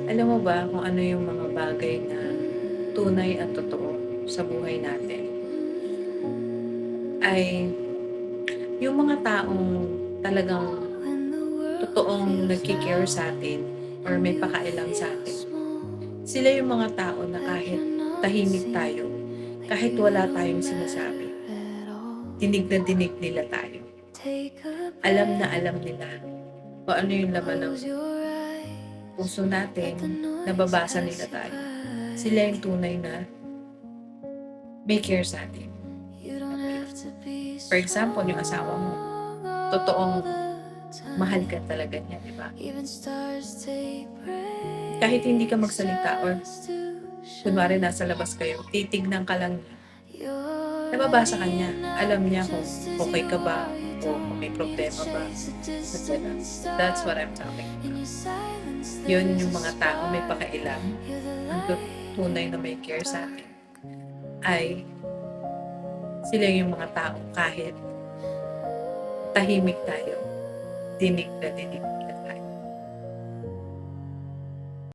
Alam mo ba kung ano yung mga bagay na tunay at totoo sa buhay natin? Ay yung mga taong talagang totoong nagki-care sa'tin or may pakailam sa'tin. Sila yung mga tao na kahit tahimik tayo, kahit wala tayong sinasabi, dinig nila tayo. Alam na alam nila kung ano yung laman ng puso natin, nababasa nila tayo. Sila yung tunay na may care sa'tin. For example, yung asawa mo, totoong mahal ka talaga niya, di ba? Kahit hindi ka magsalita or kunwari nasa labas kayo, titignan ka lang niya. Nababasa ka niya. Alam niya kung okay ka ba o kung may problema ba. Etc. That's what I'm talking about. Yun yung mga tao may pakailam, ang tunay na may care sa atin, ay sila yung mga tao kahit tahimik tayo, dinig na dinig